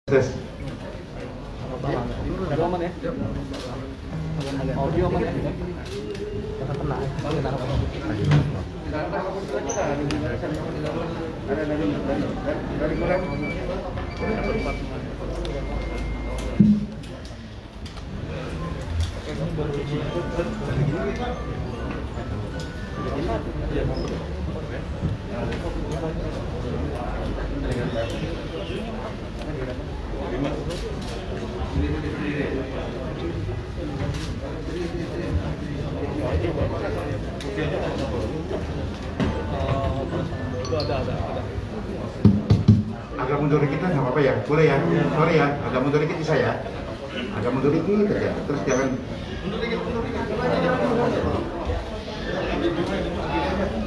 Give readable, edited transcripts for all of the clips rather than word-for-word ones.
Tes. Audio aman ya? Audio aman ya? Jangan kena ada. Agak mundur dikit nggak apa-apa ya? Boleh ya? Sorry ya, agak mundur dikit bisa ya? Agak mundur dikit aja, terus jangan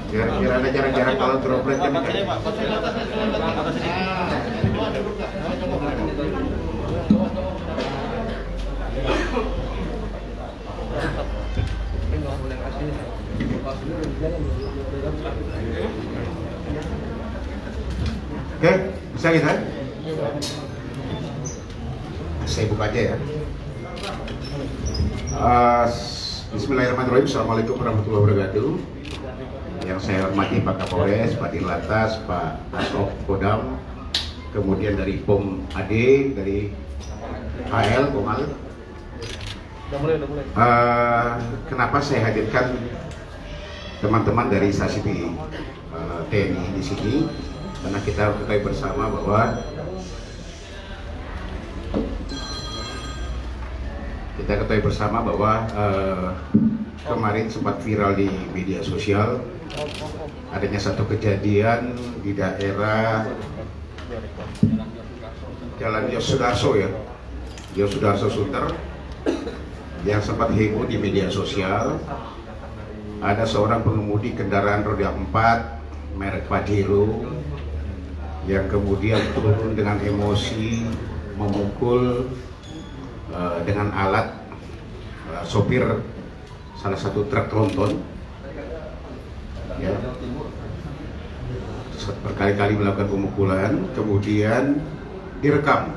biar ada jarak-jarak kalau droplet kan Oke, bisa kita? Saya buka aja ya. Bismillahirrahmanirrahim. Assalamualaikum warahmatullahi wabarakatuh. Yang saya hormati Pak Kapolres, Pak Dirlantas, Pak Asop Kodam, kemudian dari POM AD, dari HL, Pomal. Udah mulai. Kenapa saya hadirkan teman-teman dari stasi TNI di sini? Karena kita ketahui bersama bahwa kemarin sempat viral di media sosial adanya satu kejadian di daerah Jalan Yosudarso ya, Yosudarso Sunter, yang sempat heboh di media sosial. Ada seorang pengemudi kendaraan roda 4 merek Pajero yang kemudian turun dengan emosi memukul dengan alat sopir salah satu truk tronton ya, berkali-kali melakukan pemukulan, kemudian direkam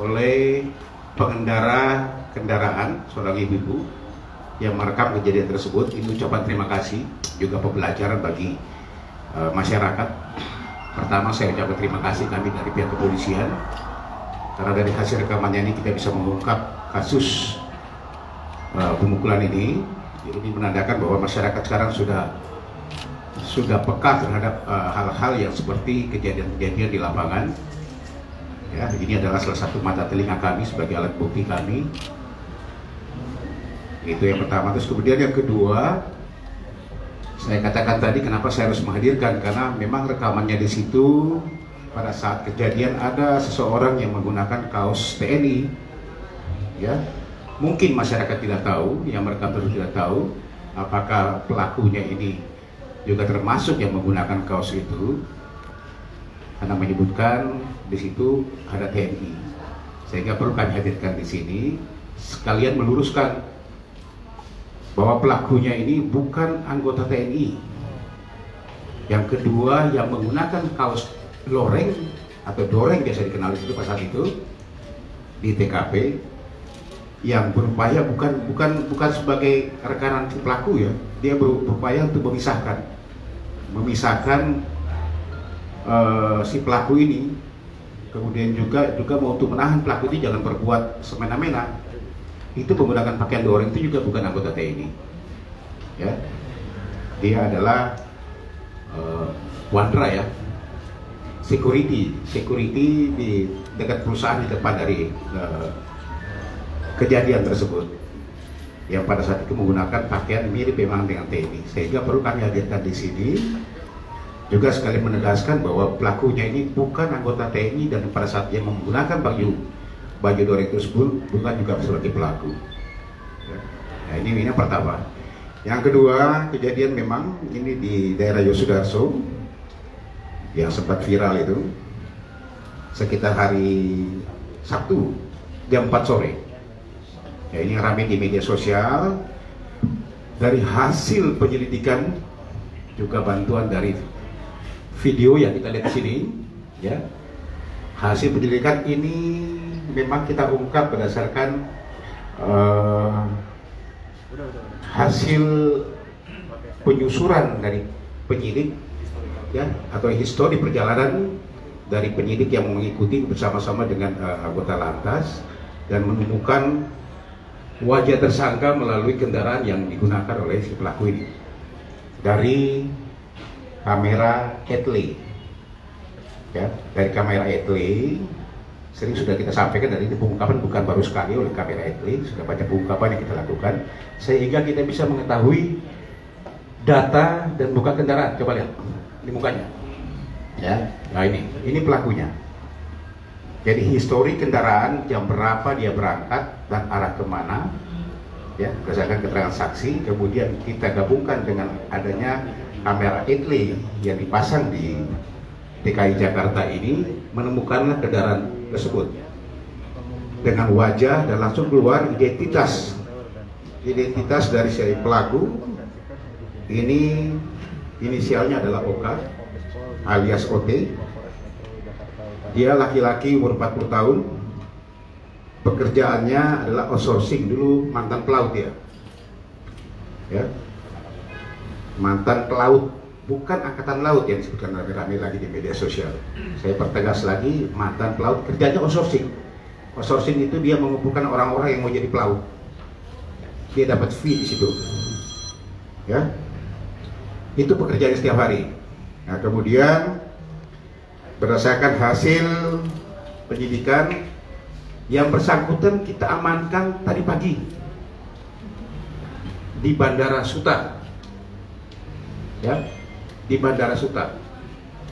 oleh pengendara kendaraan, seorang ibu-ibu yang merekam kejadian tersebut. Ini ucapan terima kasih juga pembelajaran bagi masyarakat. Pertama, saya ucapkan terima kasih kami dari pihak kepolisian, karena dari hasil rekamannya ini kita bisa mengungkap kasus pemukulan ini. Jadi ini menandakan bahwa masyarakat sekarang sudah peka terhadap hal-hal yang seperti kejadian-kejadian di lapangan. Ya, ini adalah salah satu mata telinga kami sebagai alat bukti kami. Itu yang pertama. Terus kemudian yang kedua, saya katakan tadi kenapa saya harus menghadirkan, karena memang rekamannya di situ pada saat kejadian ada seseorang yang menggunakan kaos TNI. Ya, mungkin masyarakat tidak tahu, yang merekam tersebut tidak tahu apakah pelakunya ini juga termasuk yang menggunakan kaos itu, karena menyebutkan di situ ada TNI, sehingga perlu kami hadirkan di sini sekalian meluruskan bahwa pelakunya ini bukan anggota TNI. Yang kedua, yang menggunakan kaos loreng atau doreng biasa dikenal itu pada saat itu di TKP, yang berupaya bukan sebagai rekanan si pelaku ya, dia berupaya untuk memisahkan si pelaku ini, kemudian juga mau untuk menahan pelaku ini jangan berbuat semena-mena. Itu menggunakan pakaian doreng itu juga bukan anggota TNI ya, dia adalah Wandra ya, security di dekat perusahaan di depan dari kejadian tersebut, yang pada saat itu menggunakan pakaian mirip memang dengan TNI, sehingga perlu kami hadirkan di sini juga sekali menegaskan bahwa pelakunya ini bukan anggota TNI, dan pada saat dia menggunakan baju doreng tersebut bukan juga sebagai pelaku. Nah, ini yang pertama. Yang kedua, kejadian memang ini di daerah Yosudarso yang sempat viral itu sekitar hari Sabtu jam 4 sore. Ya, ini ramai di media sosial. Dari hasil penyelidikan juga bantuan dari video yang kita lihat di sini, ya, Hasil penyelidikan ini memang kita ungkap berdasarkan hasil penyusuran dari penyidik, ya, atau histori perjalanan dari penyidik yang mengikuti bersama-sama dengan anggota lantas dan menemukan wajah tersangka melalui kendaraan yang digunakan oleh si pelaku ini dari kamera Etle, ya, dari kamera Etle. Sering sudah kita sampaikan, dari ini pengungkapan bukan baru sekali oleh kamera Etle, sudah banyak pengungkapan yang kita lakukan sehingga kita bisa mengetahui data dan buka kendaraan. Coba lihat ini mukanya, ya. Nah ini pelakunya. Jadi histori kendaraan, jam berapa dia berangkat dan arah kemana, ya, berdasarkan keterangan saksi. Kemudian kita gabungkan dengan adanya kamera Etle yang dipasang di DKI Jakarta ini, menemukanlah kendaraan tersebut dengan wajah dan langsung keluar identitas dari si pelaku. Ini inisialnya adalah OK alias OT. Dia laki-laki umur 40 tahun. Pekerjaannya adalah outsourcing, dulu mantan pelaut ya. Ya. Mantan pelaut, bukan angkatan laut yang disebutkan rame-rame lagi di media sosial. Saya pertegas lagi, mantan pelaut, kerjanya outsourcing. Outsourcing itu dia mengumpulkan orang-orang yang mau jadi pelaut. Dia dapat fee di situ. Ya. Itu pekerjaannya setiap hari. Nah, kemudian berdasarkan hasil penyidikan, yang bersangkutan kita amankan tadi pagi di Bandara Suta, ya, di Bandara Suta.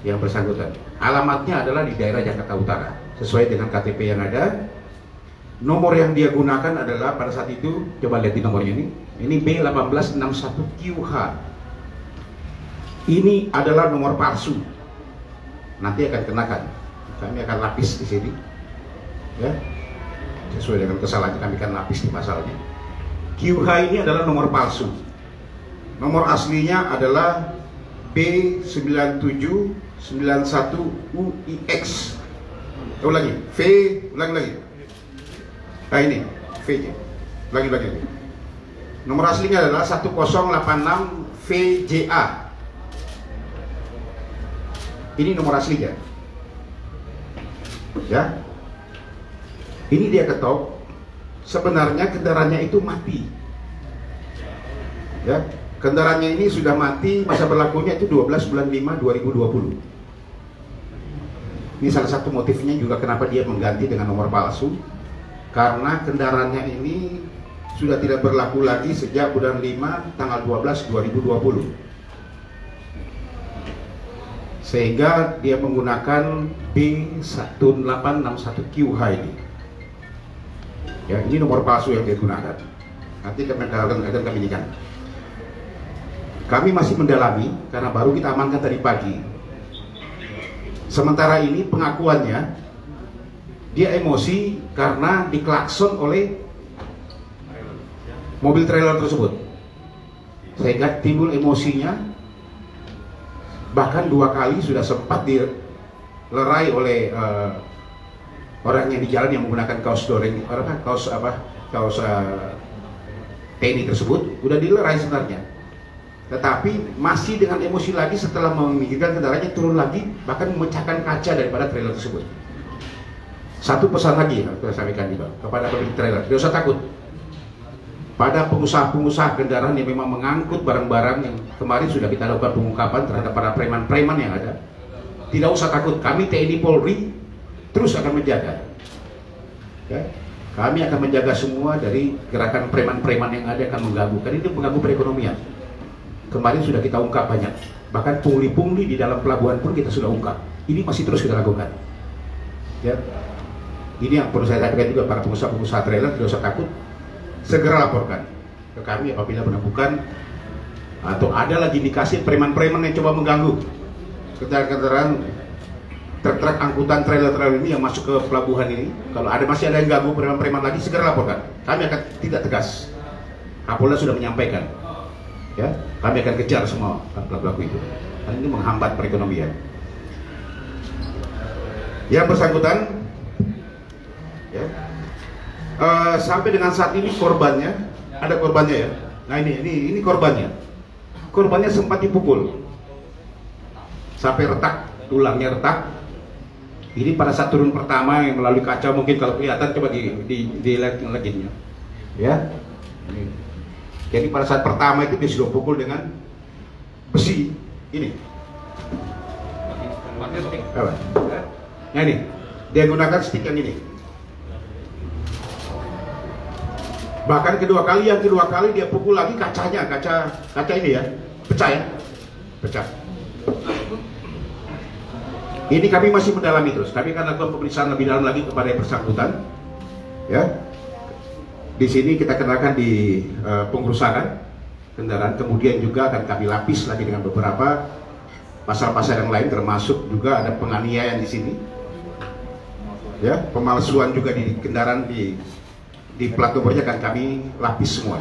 Yang bersangkutan, alamatnya adalah di daerah Jakarta Utara, sesuai dengan KTP yang ada. Nomor yang dia gunakan adalah pada saat itu, coba lihat di nomornya ini B1861QH. Ini adalah nomor palsu. Nanti akan kenakan, kami akan lapis di sini, ya, sesuai dengan kesalahan kami akan lapis di pasalnya. QH ini adalah nomor palsu. Nomor aslinya adalah B9791UIX. Ulangi, ulangi lagi. Nah ini V-nya, lagi. Nomor aslinya adalah 1086 VJA. Ini nomor aslinya, ya. Ini dia ketok. Sebenarnya kendaraannya itu mati, ya. Kendaraannya ini sudah mati, masa berlakunya itu 12 bulan 5 2020. Ini salah satu motifnya juga kenapa dia mengganti dengan nomor palsu, karena kendaraannya ini sudah tidak berlaku lagi sejak bulan 5 tanggal 12 2020. Sehingga dia menggunakan B1861QH ini. Ya, ini nomor palsu yang dia gunakan. Nanti kami akan ikan. Kami masih mendalami karena baru kita amankan tadi pagi. Sementara ini pengakuannya, dia emosi karena diklakson oleh mobil trailer tersebut, sehingga timbul emosinya. Bahkan 2 kali sudah sempat dilerai oleh orang yang di jalan yang menggunakan kaos doreng, kaos TNI tersebut, udah dilerai sebenarnya. Tetapi masih dengan emosi lagi setelah memikirkan kendaraannya, turun lagi, bahkan memecahkan kaca daripada trailer tersebut. Satu pesan lagi yang saya sampaikan juga kepada pemilik trailer, tidak usah takut. Pada pengusaha-pengusaha kendaraan yang memang mengangkut barang-barang yang kemarin sudah kita lakukan pengungkapan terhadap para preman-preman yang ada, tidak usah takut, kami TNI Polri terus akan menjaga, ya. Kami akan menjaga semua dari gerakan preman-preman yang ada akan mengganggu, karena itu mengganggu perekonomian. Kemarin sudah kita ungkap banyak, bahkan pungli-pungli di dalam pelabuhan pun kita sudah ungkap. Ini masih terus kita lakukan, ya. Ini yang perlu saya sampaikan juga, para pengusaha-pengusaha trailer tidak usah takut, segera laporkan ke kami apabila menemukan atau ada lagi indikasi preman-preman yang coba mengganggu kendaraan truk angkutan trailer-trailer ini yang masuk ke pelabuhan ini. Kalau masih ada yang ganggu preman-preman lagi, segera laporkan. Kami akan tidak tegas. Kapolda sudah menyampaikan, ya, kami akan kejar semua pelaku-pelaku itu. Karena ini menghambat perekonomian. Yang bersangkutan, ya, sampai dengan saat ini korbannya, ada korbannya ya. Nah ini korbannya. Korbannya sempat dipukul sampai retak, tulangnya retak. Ini pada saat turun pertama yang melalui kaca, mungkin kalau kelihatan coba dilihat lagi ya. Jadi pada saat pertama itu dia sudah pukul dengan besi ini. Nah ini dia gunakan stick yang ini. Bahkan yang kedua kali dia pukul lagi kacanya, kaca ini ya, pecah ya, pecah. Ini kami masih mendalami terus. Kami akan lakukan pemeriksaan lebih dalam lagi kepada yang bersangkutan. Ya, di sini kita kenakan di pengerusakan kendaraan, kemudian juga akan kami lapis lagi dengan beberapa pasal-pasal yang lain, termasuk juga ada penganiayaan di sini. Ya, pemalsuan juga di kendaraan di plat nomornya akan kami lapis semua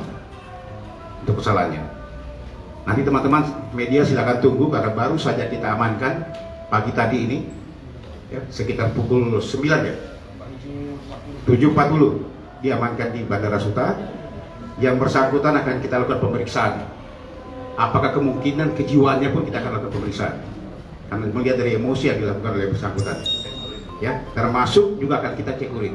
untuk kesalahannya. Nanti teman-teman media silakan tunggu karena baru saja kita amankan pagi tadi ini, ya, sekitar pukul 9 ya, 7.40 diamankan di Bandara Suta. Yang bersangkutan akan kita lakukan pemeriksaan. Apakah kemungkinan kejiwaannya pun kita akan lakukan pemeriksaan. Karena melihat dari emosi yang dilakukan oleh bersangkutan, ya, termasuk juga akan kita cek urin.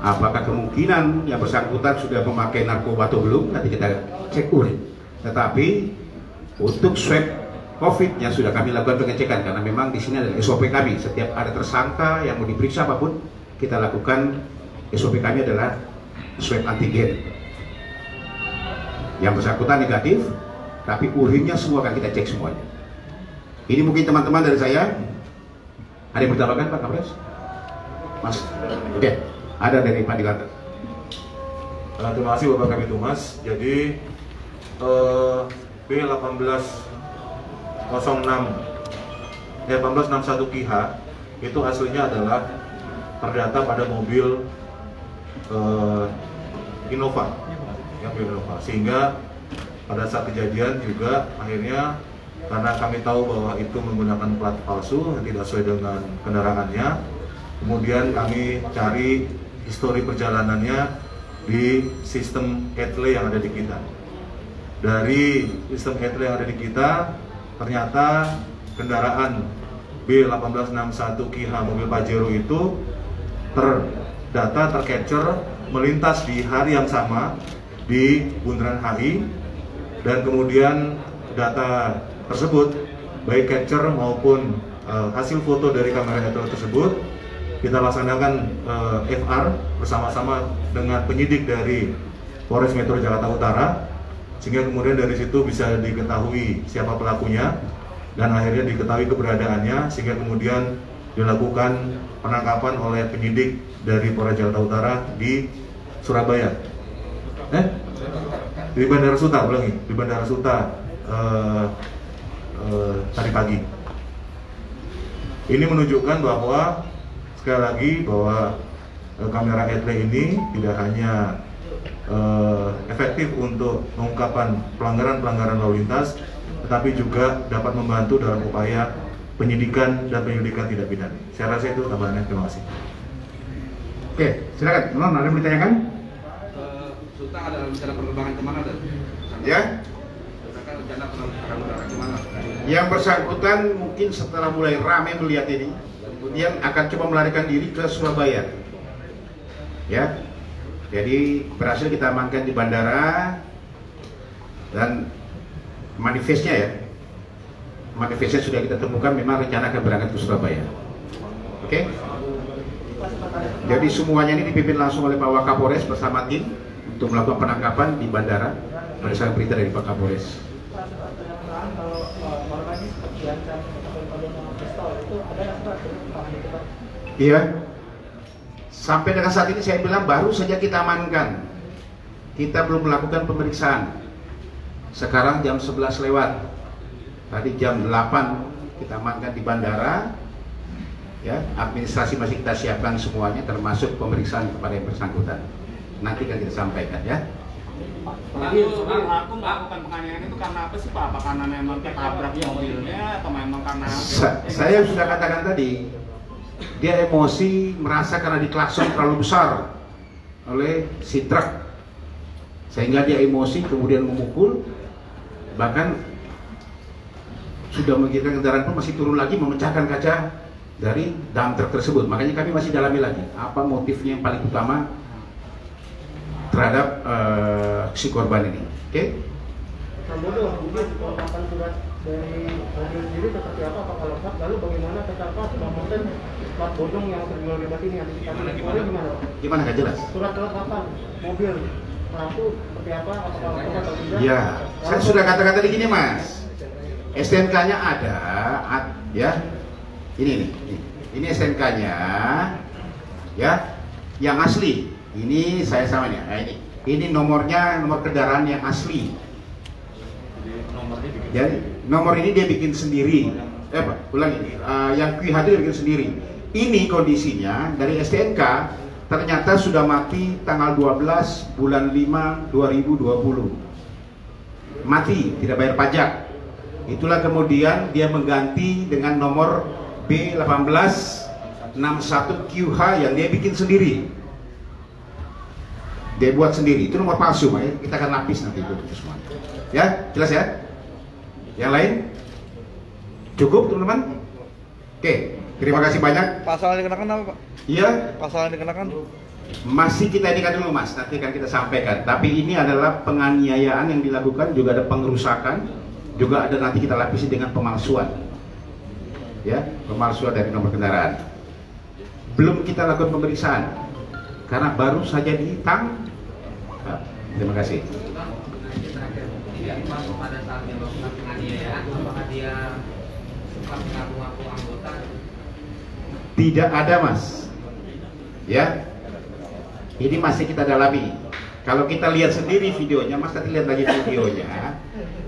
Apakah kemungkinan yang bersangkutan sudah memakai narkoba atau belum? Nanti kita cek urin. Tetapi untuk swab COVID yang sudah kami lakukan pengecekan, karena memang di sini adalah SOP kami. Setiap ada tersangka yang mau diperiksa apapun, kita lakukan SOP kami adalah swab antigen. Yang bersangkutan negatif, tapi urinnya semua akan kita cek semuanya. Ini mungkin teman-teman dari saya. Ada yang bertambahkan Pak Kapolres? Mas? Oke, ada dari Pak Dilantar. Terima kasih Bapak Kabid Humas. Jadi B1861 KIH itu aslinya adalah terdata pada mobil Innova, sehingga pada saat kejadian juga akhirnya karena kami tahu bahwa itu menggunakan plat palsu yang tidak sesuai dengan kendaraannya, kemudian kami cari histori perjalanannya di sistem etle yang ada di kita. Dari sistem etle yang ada di kita, ternyata kendaraan B1861 KIH mobil Pajero itu tercapture melintas di hari yang sama di Bundaran HI, dan kemudian data tersebut baik capture maupun hasil foto dari kamera etle tersebut kita laksanakan FR bersama-sama dengan penyidik dari Polres Metro Jakarta Utara, sehingga kemudian dari situ bisa diketahui siapa pelakunya dan akhirnya diketahui keberadaannya, sehingga kemudian dilakukan penangkapan oleh penyidik dari Polres Jakarta Utara di Surabaya. Di Bandara Suta, di Bandara Suta tadi pagi. Ini menunjukkan bahwa sekali lagi bahwa kamera etle ini tidak hanya efektif untuk mengungkapkan pelanggaran lalu lintas, tetapi juga dapat membantu dalam upaya penyidikan dan penyelidikan tidak pidana. Saya rasa itu tambahannya. Terima kasih. Oke, silakan. Non, ada yang ditanyakan? Suta ada rencana penerbangan kemana? Ya. Rencana penerbangan kemana? Yang bersangkutan mungkin setelah mulai ramai melihat ini, kemudian akan coba melarikan diri ke Surabaya. Ya. Jadi berhasil kita amankan di bandara, dan manifestnya ya, manifestnya sudah kita temukan, memang rencana akan berangkat ke Surabaya. Oke? Jadi semuanya ini dipimpin langsung oleh Pak Wakapolres bersama tim untuk melakukan penangkapan di bandara berdasarkan perintah dari Pak Kapolres. Iya. Sampai dengan saat ini saya bilang baru saja kita amankan. Kita belum melakukan pemeriksaan. Sekarang jam 11 lewat. Tadi jam 8 kita amankan di bandara. Ya, administrasi masih kita siapkan semuanya, termasuk pemeriksaan kepada yang bersangkutan. Nanti akan kita sampaikan ya. Jadi aku melakukan penganiayaan itu karena apa sih Pak? Apa karena memang ketabrak mobilnya atau memang karena Saya sudah katakan tadi, dia emosi merasa karena diklakson terlalu besar oleh si truk, sehingga dia emosi kemudian memukul, bahkan sudah menggigitkan kendaraan pun masih turun lagi memecahkan kaca dari dump truk tersebut. Makanya kami masih dalami lagi apa motifnya yang paling utama terhadap si korban ini. Oke? Sambodo, jadi kelengkapan surat dari mobil sendiri seperti apa, apakah lengkap? Lalu bagaimana betapa promoten plat bodong yang terjual bebas ini antisipasi keluarnya gimana Pak? Gimana nggak jelas? Surat kelengkapan mobil pelaku seperti apa, apakah lengkap atau tidak? Ya, saya sudah katakan tadi gini Mas, STNK-nya ada, ya. Ini STNK-nya, ya, yang asli. Ini saya samanya. Nah, ini nomornya, nomor kendaraan yang asli. Jadi nomor ini dia bikin sendiri. Ulangi, yang QH dia bikin sendiri. Ini kondisinya dari STNK ternyata sudah mati tanggal 12 bulan 5 2020. Mati, tidak bayar pajak. Itulah kemudian dia mengganti dengan nomor B1861 QH yang dia bikin sendiri. Dia buat sendiri. Itu nomor palsu, ya. Kita akan lapis nanti itu semua. Ya, jelas ya? Yang lain? Cukup, teman-teman? Oke, terima kasih banyak. Pasal yang dikenakan apa, Pak? Iya. Pasal yang dikenakan? Masih kita inikan dulu Mas, nanti akan kita sampaikan. Tapi ini adalah penganiayaan yang dilakukan, juga ada pengerusakan, juga ada nanti kita lapisi dengan pemalsuan. Ya, pemalsuan dari nomor kendaraan. Belum kita lakukan pemeriksaan karena baru saja ditang. Terima kasih. Pada saat dia melakukan penganiayaan, apakah dia sempat mengaku-ngaku anggota? Tidak ada Mas. Ya, ini masih kita dalami. Kalau kita lihat sendiri videonya, Mas nanti lihat lagi videonya.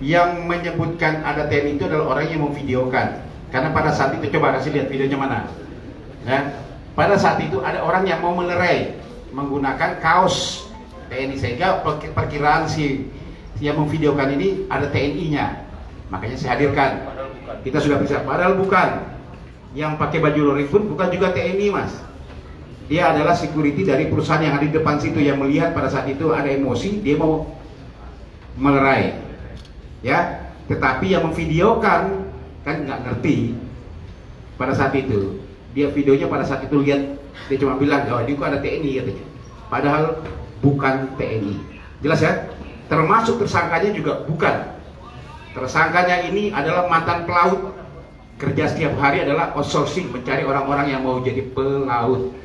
Yang menyebutkan ada TNI itu adalah orang yang memvideokan. Karena pada saat itu, coba kasih lihat videonya mana. Ya, pada saat itu ada orang yang mau melerai menggunakan kaos TNI, sehingga perkiraan si yang memvideokan ini ada TNI-nya. Makanya saya hadirkan. Kita sudah bisa. Padahal bukan. Yang pakai baju loreng pun bukan juga TNI Mas. Dia adalah security dari perusahaan yang ada di depan situ, yang melihat pada saat itu ada emosi, dia mau melerai. Ya, tetapi yang memvideokan kan nggak ngerti pada saat itu. Dia videonya pada saat itu lihat, dia cuma bilang, oh ini kok ada TNI katanya. Padahal bukan TNI. Jelas ya? Termasuk tersangkanya juga bukan. Tersangkanya ini adalah mantan pelaut. Kerja setiap hari adalah outsourcing, mencari orang-orang yang mau jadi pelaut.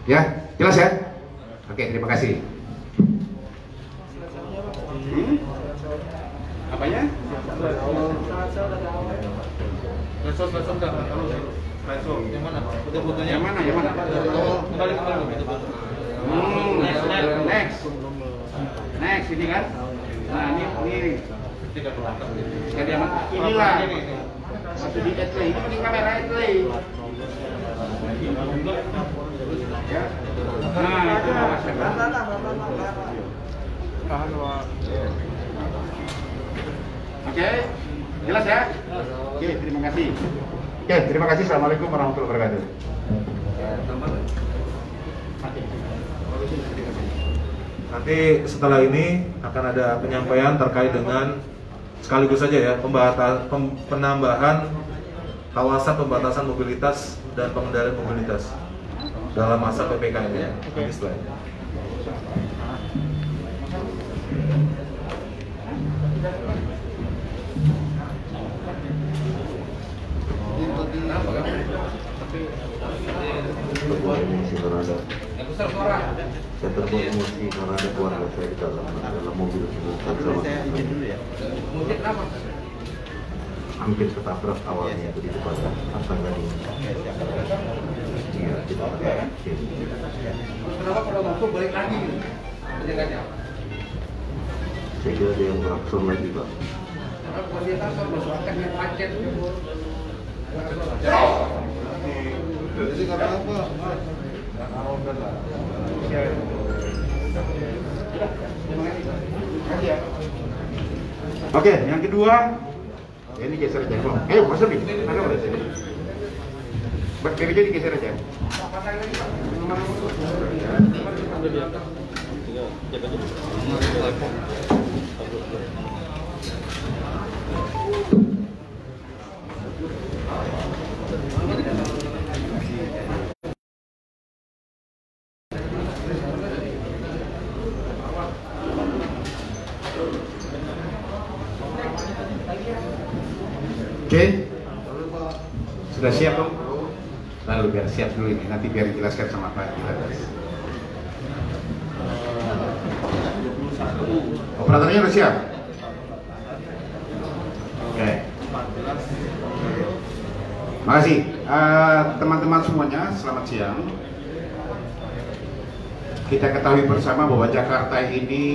Ya, jelas ya? Oke, terima kasih. Apanya? Yang mana? Foto-fotonya? Yang mana? Yang mana? Kembali foto-foto. Next, ini kan? Nah, ini. Inilah. Satu di play, ini mending kamera play. Ya. Nah, itu Oke, jelas ya? Oke, terima kasih. Oke, terima kasih. Assalamualaikum warahmatullahi wabarakatuh. Nanti setelah ini akan ada penyampaian terkait dengan sekaligus saja ya penambahan kawasan pembatasan mobilitas dan pengendalian mobilitas dalam masa PPKM ya. Nanti setelah ini. Terbuat emosi karena ada saya terbuat emosi karena ada keluarga saya di dalam mobil tersebut. Saya izin dulu ya. Hampir ketabrak awalnya itu di depan Asal Gading. Iya, di depan. Kenapa kalau mampu balik lagi? Saya kira ada yang klakson lagi Pak. Kenapa dia takut masukkan yang macet? Jadi karena apa? Oke, yang kedua, ini geser jempol. Ayo, masuk nih. Ada Bibirnya digeser aja. Oke, sudah siap dong? Lalu biar siap dulu ini, nanti biar dijelaskan sama Pak Dilatas. Operatornya sudah siap? Oke. Makasih, teman-teman semuanya, selamat siang. Kita ketahui bersama bahwa Jakarta ini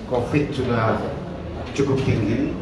COVID sudah cukup tinggi.